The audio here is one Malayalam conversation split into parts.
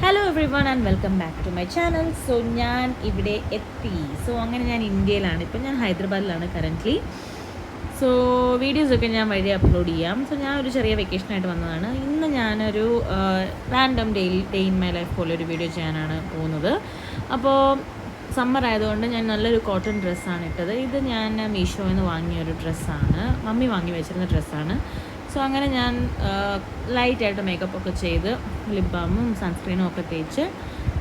Hello everyone and welcome back to my channel. So ഞാൻ ഇവിടെ എത്തി. അങ്ങനെ ഞാൻ ഇന്ത്യയിലാണ്. ഇപ്പം ഞാൻ ഹൈദരാബാദിലാണ് കറൻ്റ്ലി. സോ വീഡിയോസൊക്കെ ഞാൻ വഴി അപ്ലോഡ് ചെയ്യാം. സോ ഞാൻ ഒരു ചെറിയ വെക്കേഷനായിട്ട് വന്നതാണ്. ഇന്ന് ഞാനൊരു random day in my life പോലെ ഒരു വീഡിയോ ചെയ്യാനാണ് പോകുന്നത്. അപ്പോൾ സമ്മർ ആയതുകൊണ്ട് ഞാൻ നല്ലൊരു കോട്ടൺ ഡ്രസ്സാണ് ഇട്ടത്. ഇത് ഞാൻ മീഷോയിൽ നിന്ന് വാങ്ങിയൊരു ഡ്രസ്സാണ്. മമ്മി വാങ്ങി വെച്ചിരുന്ന ഡ്രസ്സാണ്. സോ അങ്ങനെ ഞാൻ ലൈറ്റായിട്ട് മേക്കപ്പ് ഒക്കെ ചെയ്ത് ലിപ് ബാമും സൺസ്ക്രീനും ഒക്കെ തേച്ച്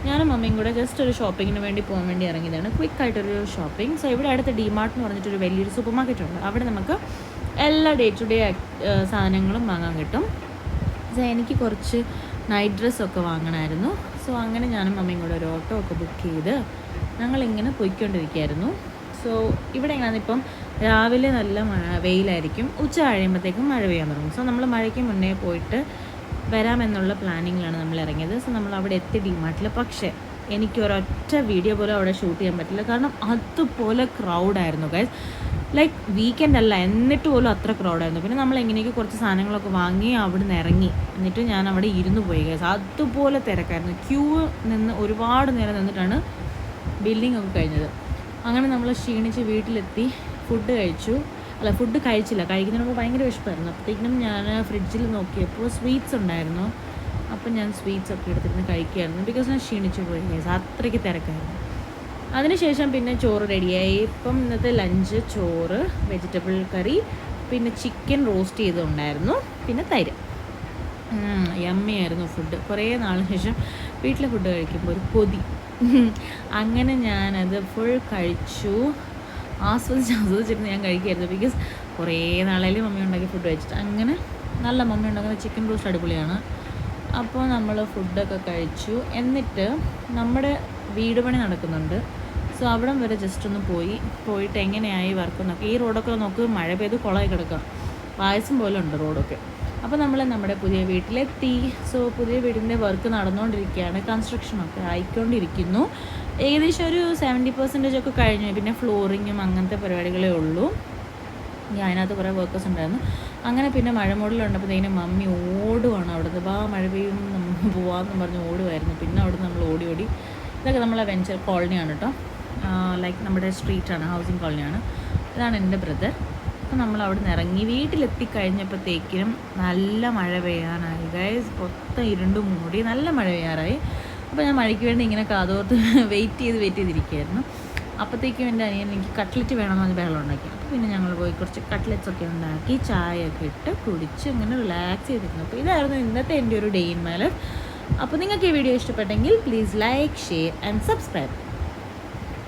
ഞാനും മമ്മിയും കൂടെ ജസ്റ്റ് ഒരു ഷോപ്പിങ്ങിന് വേണ്ടി പോകാൻ വേണ്ടി ഇറങ്ങിയതാണ്. ക്വിക്കായിട്ടൊരു ഷോപ്പിംഗ്. സോ ഇവിടെ അടുത്ത് ഡിമാർട്ട് എന്ന് പറഞ്ഞിട്ടൊരു വലിയൊരു സൂപ്പർ മാർക്കറ്റ് ഉണ്ട്. അവിടെ നമുക്ക് എല്ലാ ഡേ ടു ഡേ സാധനങ്ങളും വാങ്ങാൻ കിട്ടും. സോ എനിക്ക് കുറച്ച് നൈറ്റ് ഡ്രസ്സൊക്കെ വാങ്ങണമായിരുന്നു. സോ അങ്ങനെ ഞാനും മമ്മിയും കൂടെ ഒരു ഓട്ടോ ഒക്കെ ബുക്ക് ചെയ്ത് ഞങ്ങളിങ്ങനെ പോയിക്കൊണ്ടിരിക്കുകയായിരുന്നു. സോ ഇവിടെ എങ്ങനെയാണ്, ഇപ്പം രാവിലെ നല്ല വെയിലായിരിക്കും, ഉച്ച കഴിയുമ്പോഴത്തേക്കും മഴ പെയ്യാൻ തുടങ്ങും. സോ നമ്മൾ മഴയ്ക്ക് മുന്നേ പോയിട്ട് വരാമെന്നുള്ള പ്ലാനിങ്ങിലാണ് നമ്മൾ ഇറങ്ങിയത്. സോ നമ്മൾ അവിടെ എത്തി ഡിമാർട്ടിൽ. പക്ഷേ എനിക്ക് ഒരൊറ്റ വീഡിയോ പോലും അവിടെ ഷൂട്ട് ചെയ്യാൻ പറ്റില്ല, കാരണം അതുപോലെ ക്രൗഡായിരുന്നു ഗൈസ്. ലൈക്ക് വീക്കെൻഡ് അല്ല, എന്നിട്ട് പോലും അത്ര ക്രൗഡായിരുന്നു. പിന്നെ നമ്മൾ എങ്ങനെയൊക്കെ കുറച്ച് സാധനങ്ങളൊക്കെ വാങ്ങി അവിടെ നിന്ന് ഇറങ്ങി, എന്നിട്ട് ഞാൻ അവിടെ ഇരുന്ന് പോയി ഗൈസ്. അതുപോലെ തിരക്കായിരുന്നു. ക്യൂ നിന്ന് ഒരുപാട് നേരം നിന്നിട്ടാണ് ബില്ലിംഗ് ഒക്കെ കഴിഞ്ഞത്. അങ്ങനെ നമ്മൾ ക്ഷീണിച്ച് വീട്ടിലെത്തി. ഫുഡ് കഴിച്ചില്ല. കഴിക്കുന്നതിന് മുമ്പ് ഭയങ്കര വിശപ്പായിരുന്നു. അപ്പോഴത്തേക്കും ഞാൻ ഫ്രിഡ്ജിൽ നോക്കിയപ്പോൾ സ്വീറ്റ്സ് ഉണ്ടായിരുന്നു. അപ്പം ഞാൻ സ്വീറ്റ്സ് ഒക്കെ എടുത്തിരുന്ന് കഴിക്കുമായിരുന്നു, ബിക്കോസ് ഞാൻ ക്ഷീണിച്ച് പോയി ഗൈസ്, അത്രയ്ക്ക് തിരക്കായിരുന്നു. അതിനുശേഷം പിന്നെ ചോറ് റെഡിയായി. ഇപ്പം ഇന്നത്തെ ലഞ്ച് ചോറ്, വെജിറ്റബിൾ കറി, പിന്നെ ചിക്കൻ റോസ്റ്റ് ചെയ്തുണ്ടായിരുന്നു, പിന്നെ തൈര്. യമ്മിയായിരുന്നു ഫുഡ്. കുറേ നാളിന് ശേഷം വീട്ടിലെ ഫുഡ് കഴിക്കുമ്പോൾ ഒരു കൊതി. അങ്ങനെ ഞാനത് ഫുൾ കഴിച്ചു. ആസ്വദിച്ചിരുന്ന് ഞാൻ കഴിക്കുമായിരുന്നു, ബിക്കോസ് കുറേ നാളായാലും മമ്മി ഉണ്ടാക്കി ഫുഡ് കഴിച്ചിട്ട്. അങ്ങനെ നല്ല മമ്മി ഉണ്ടാക്കുന്ന ചിക്കൻ റോസ്റ്റ് അടിപൊളിയാണ്. അപ്പോൾ നമ്മൾ ഫുഡൊക്കെ കഴിച്ചു. എന്നിട്ട് നമ്മുടെ വീട് പണി നടക്കുന്നുണ്ട്. സോ അവിടം വരെ ജസ്റ്റ് ഒന്ന് പോയിട്ട് എങ്ങനെയായി വർക്ക് നോക്കി. ഈ റോഡൊക്കെ നോക്ക്, മഴ പെയ്ത് കുളമായി കിടക്കുക, പായസം പോലെ ഉണ്ട് റോഡൊക്കെ. അപ്പോൾ നമ്മൾ നമ്മുടെ പുതിയ വീട്ടിലെത്തി. സോ പുതിയ വീടിൻ്റെ വർക്ക് നടന്നുകൊണ്ടിരിക്കുകയാണ്. കൺസ്ട്രക്ഷനൊക്കെ ആയിക്കൊണ്ടിരിക്കുന്നു. ഏകദേശം ഒരു 70% ഒക്കെ കഴിഞ്ഞു. പിന്നെ ഫ്ലോറിങ്ങും അങ്ങനത്തെ പരിപാടികളേ ഉള്ളൂ. അതിനകത്ത് കുറേ വർക്കേഴ്സ് ഉണ്ടായിരുന്നു. അങ്ങനെ പിന്നെ മഴ മൂടലുണ്ടപ്പോഴത്തേനും മമ്മി ഓടുവാണ് അവിടുന്ന്. മഴ പെയ്യും, നമ്മൾ പോവാമെന്ന് പറഞ്ഞ് ഓടുമായിരുന്നു. പിന്നെ അവിടുന്ന് നമ്മൾ ഓടി ഇതൊക്കെ നമ്മളെ വെഞ്ചർ കോളനിയാണ് കേട്ടോ. ലൈക്ക് നമ്മുടെ സ്ട്രീറ്റാണ്, ഹൗസിങ് കോളനിയാണ്. ഇതാണ് എൻ്റെ ബ്രദർ. അപ്പോൾ നമ്മൾ അവിടെ നിന്ന് ഇറങ്ങി വീട്ടിലെത്തിക്കഴിഞ്ഞപ്പോഴത്തേക്കും നല്ല മഴ പെയ്യാനായി ഗൈസ്. മൊത്തം ഇരുണ്ട് മൂടി നല്ല മഴ പെയ്യാറായി. അപ്പോൾ ഞാൻ മഴയ്ക്ക് വേണ്ടി ഇങ്ങനെ കാതോർത്ത് വെയിറ്റ് ചെയ്തിരിക്കുകയായിരുന്നു. അപ്പോഴത്തേക്കും എൻ്റെ അനിയൻ എനിക്ക് കട്ട്ലറ്റ് വേണമെന്ന് പറഞ്ഞ് ബഹളം ഉണ്ടാക്കി. അപ്പോൾ പിന്നെ ഞങ്ങൾ പോയി കുറച്ച് കട്ട്ലറ്റ്സ് ഒക്കെ ഉണ്ടാക്കി ചായയൊക്കെ ഇട്ട് കുടിച്ച് ഇങ്ങനെ റിലാക്സ് ചെയ്തിരുന്നു. അപ്പോൾ ഇതായിരുന്നു ഇന്നത്തെ എൻ്റെ ഒരു ഡേ ഇൻ മൈ ലൈഫ്. അപ്പോൾ നിങ്ങൾക്ക് ഈ വീഡിയോ ഇഷ്ടപ്പെട്ടെങ്കിൽ please like, share and subscribe.